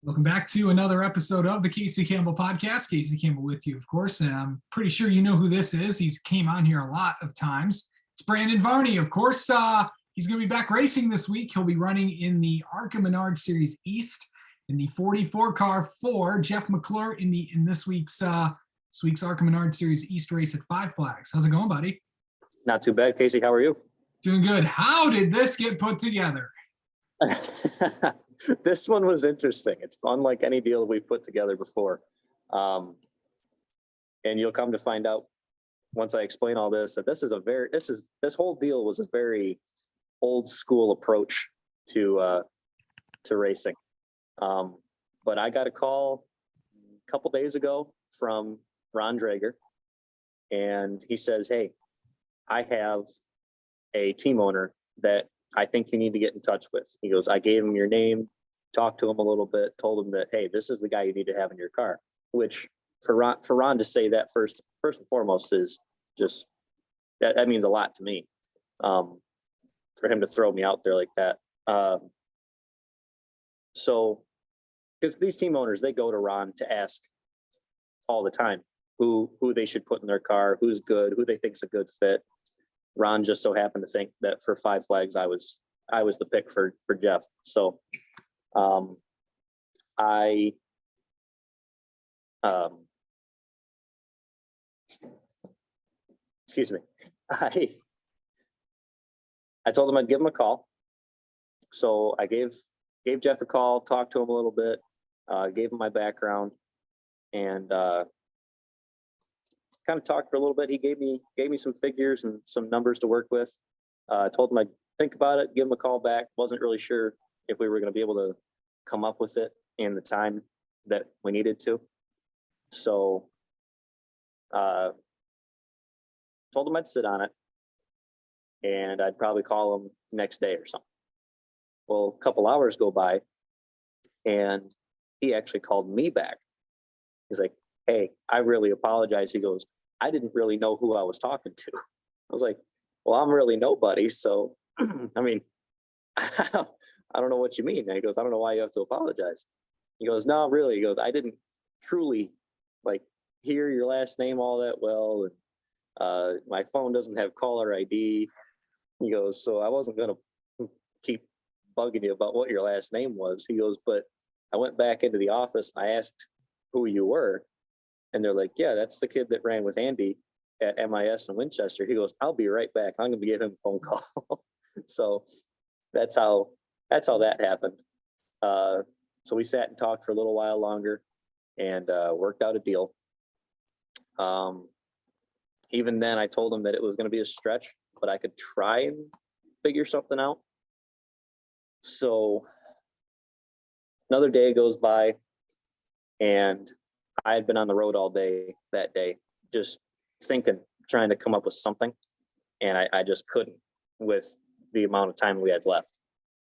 Welcome back to another episode of the Casey Campbell Podcast. Casey Campbell with you, of course, and I'm pretty sure you know who this is. He's came on here a lot of times. It's Brandon Varney, of course. He's going to be back racing this week. He'll be running in the ARCA Series East in the 44 car for Jeff McClure in this week's ARCA Series East race at Five Flags. How's it going, buddy? Not too bad, Casey. How are you? Doing good. How did this get put together? This one was interesting. It's unlike any deal we've put together before. And you'll come to find out once I explain all this, that this whole deal was a very old school approach to racing. But I got a call a couple days ago from Ron Drager, and he says, "Hey, I have a team owner that I think you need to get in touch with." He goes, "I gave him your name, talked to him a little bit, told him that, hey, this is the guy you need to have in your car," which for Ron to say that first and foremost is just, that means a lot to me. For him to throw me out there like that. So, because these team owners, they go to Ron to ask all the time who they should put in their car, who's good, who they think's a good fit. Ron just so happened to think that for Five Flags, I was the pick for Jeff. So, excuse me. I told him I'd give him a call. So I gave Jeff a call, talked to him a little bit, gave him my background, and kind of talked for a little bit. He gave me some figures and some numbers to work with. I told him I'd think about it, give him a call back. Wasn't really sure if we were going to be able to come up with it in the time that we needed to. So told him I'd sit on it, and I'd probably call him next day or something. Well, a couple hours go by, and he actually called me back. He's like, "Hey, I really apologize." He goes, "I didn't really know who I was talking to." I was like, "Well, I'm really nobody. So, I mean, I don't know what you mean." And he goes, "I don't know why you have to apologize." He goes, "No, really." He goes, "I didn't truly hear your last name all that well. And my phone doesn't have caller ID." He goes, "So I wasn't going to keep bugging you about what your last name was." He goes, "But I went back into the office and I asked who you were. And they're like, 'Yeah, that's the kid that ran with Andy at MIS in Winchester.'" He goes, "I'll be right back. I'm going to give him a phone call." So that's how that happened. So we sat and talked for a little while longer and worked out a deal. Even then, I told him that it was going to be a stretch, but I could try and figure something out. So another day goes by, and I had been on the road all day that day, just thinking, trying to come up with something, and I just couldn't with the amount of time we had left.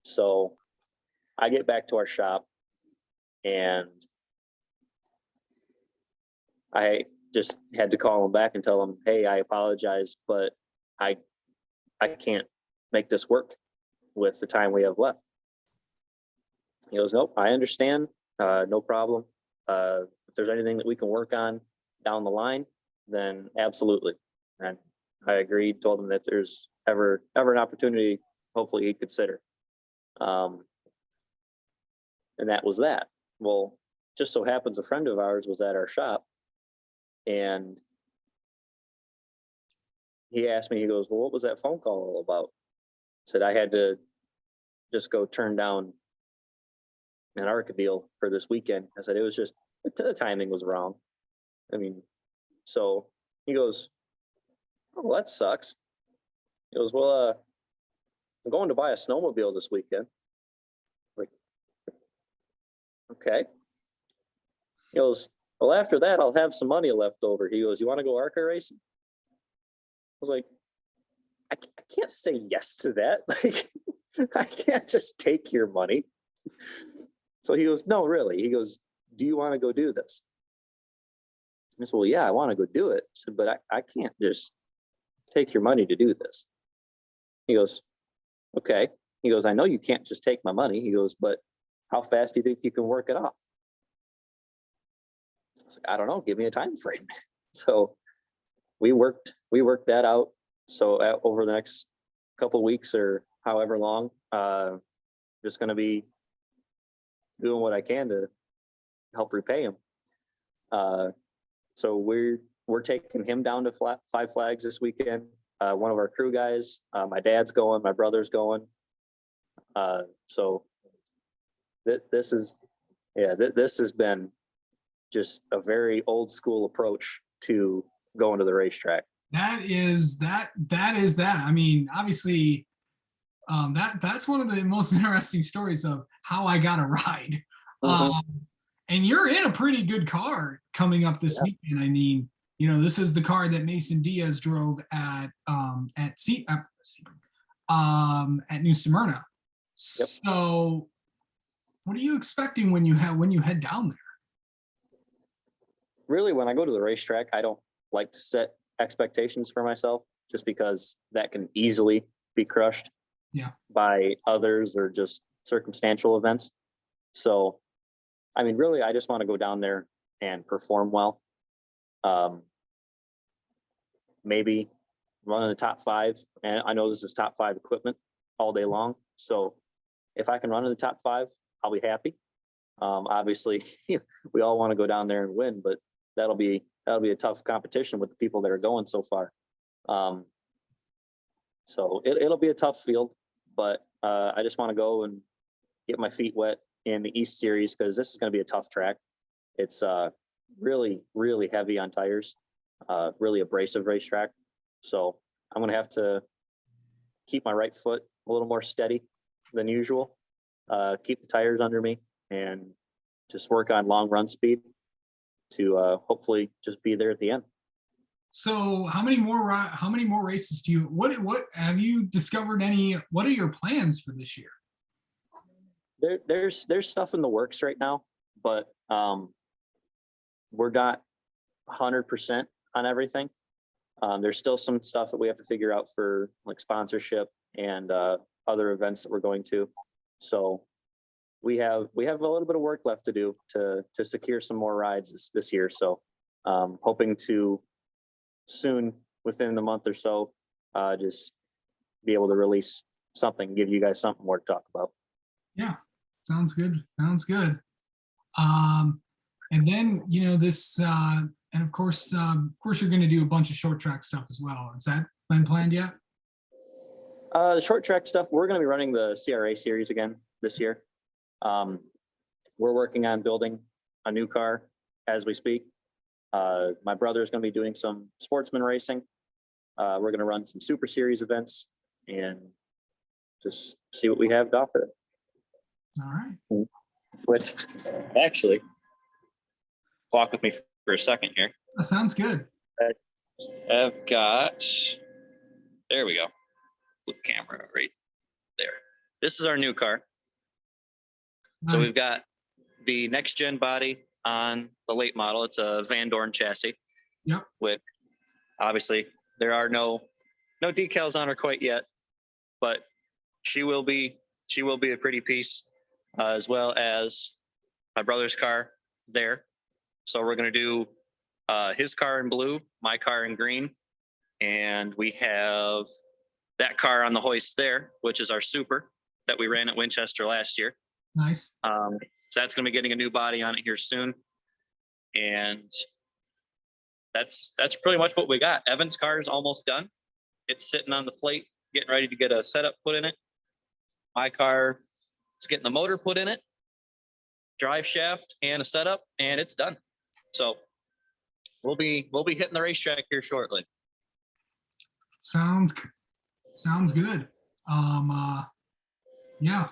So I get back to our shop, and I just had to call him back and tell him, "Hey, I apologize, but I can't make this work with the time we have left." He goes, "Nope, I understand. No problem. If there's anything that we can work on down the line, then absolutely." And I agreed, told him that there's ever an opportunity, hopefully he'd consider. And that was that. Well, just so happens a friend of ours was at our shop, and he asked me, he goes, "Well, what was that phone call all about?" I said, "I had to just go turn down an ARCA deal for this weekend." I said, "It was just, the timing was wrong." I mean, so he goes, "Oh, well, that sucks." He goes, "Well, I'm going to buy a snowmobile this weekend." I'm like, okay. He goes, "Well, after that, I'll have some money left over." He goes, "You want to go ARCA racing?" I was like, I can't say yes to that. I can't just take your money. So he goes, "No, really." He goes, "Do you want to go do this?" I said, "Well, yeah, I want to go do it." I said, "But I can't just take your money to do this." He goes, "Okay." He goes, "I know you can't just take my money." He goes, "But how fast do you think you can work it off? I was like, I don't know. Give me a time frame. So we worked that out. So over the next couple of weeks or however long, just going to be doing what I can to help repay him. So we're taking him down to Five Flags this weekend. One of our crew guys, my dad's going, my brother's going. So this has been just a very old school approach to going to the racetrack. That is that. I mean, obviously, that's one of the most interesting stories of how I got a ride. And you're in a pretty good car coming up this weekend. I mean, this is the car that Mason Diaz drove at New Smyrna. Yep. So, what are you expecting when you head down there? Really, when I go to the racetrack, I don't like to set expectations for myself, just because that can easily be crushed by others or just circumstantial events. So, I mean, really, I just want to go down there and perform well. Maybe run in the top 5. And I know this is top 5 equipment all day long. So if I can run in the top 5, I'll be happy. Obviously, we all want to go down there and win, but that'll be a tough competition with the people that are going so far. So it'll be a tough field, but I just want to go and get my feet wet in the East Series, because this is going to be a tough track. It's really, really heavy on tires, really abrasive racetrack. So I'm going to have to keep my right foot a little more steady than usual, keep the tires under me, and just work on long run speed to hopefully just be there at the end. So how many more races do you, what have you discovered what are your plans for this year? There's stuff in the works right now, but we're not 100% on everything. There's still some stuff that we have to figure out for like sponsorship and other events that we're going to. So we have a little bit of work left to do to secure some more rides this year. So hoping to soon, within the month or so, just be able to release something, give you guys something more to talk about. Yeah, sounds good. And then this, and of course you're going to do a bunch of short track stuff as well. Has that been planned yet? The short track stuff, we're going to be running the CRA series again this year. We're working on building a new car as we speak. My brother is going to be doing some sportsman racing. We're going to run some super series events and just see what we have to offer. All right. Which actually, walk with me for a second here. That sounds good. I've got, there we go. Flip camera right there. This is our new car. Nice. So we've got the next gen body on the late model. It's a Van Dorn chassis. Yep. With obviously there are no decals on her quite yet, but she will be a pretty piece, as well as my brother's car there. So we're going to do his car in blue, my car in green, and we have that car on the hoist there, which is our super that we ran at Winchester last year. Nice. So that's going to be getting a new body on it here soon, and that's pretty much what we got. Evan's car is almost done. It's sitting on the plate, getting ready to get a setup put in it. My car is getting the motor put in it, drive shaft, and a setup, and it's done. So we'll be hitting the racetrack here shortly. Sounds good. Yeah,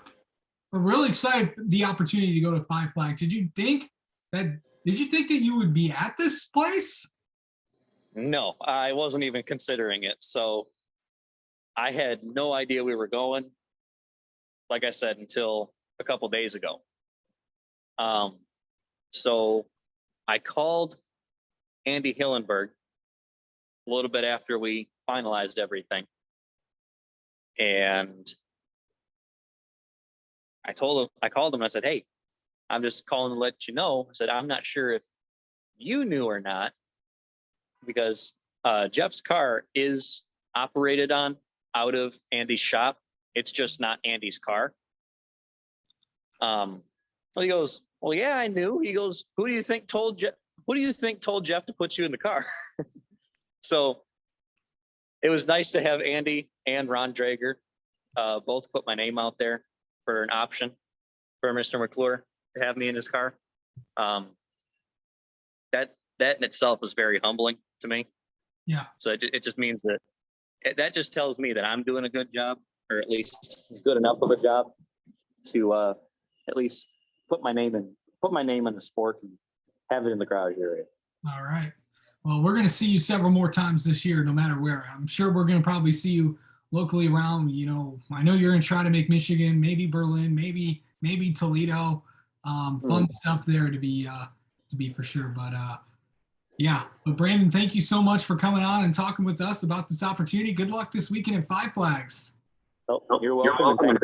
we're really excited for the opportunity to go to Five Flags. Did you think that you would be at this place? No, I wasn't even considering it. So I had no idea we were going, like I said, until a couple days ago. So I called Andy Hillenberg a little bit after we finalized everything. And I called him and I said, hey, I'm just calling to let you know. I said, I'm not sure if you knew or not, because Jeff's car is operated on out of Andy's shop. It's just not Andy's car. So he goes, well, yeah, I knew. He goes, who do you think told Jeff to put you in the car? So it was nice to have Andy and Ron Drager both put my name out there for an option for Mr. McClure to have me in his car. That in itself was very humbling to me. Yeah. So it just means that just tells me that I'm doing a good job, or at least good enough of a job to at least put my name in the sport and have it in the garage area. All right. Well, we're going to see you several more times this year, no matter where. I'm sure we're going to probably see you locally around. I know you're going to try to make Michigan, maybe Berlin, maybe Toledo. Fun stuff there to be for sure. But yeah. But Brandon, thank you so much for coming on and talking with us about this opportunity. Good luck this weekend at Five Flags. Oh, you're welcome.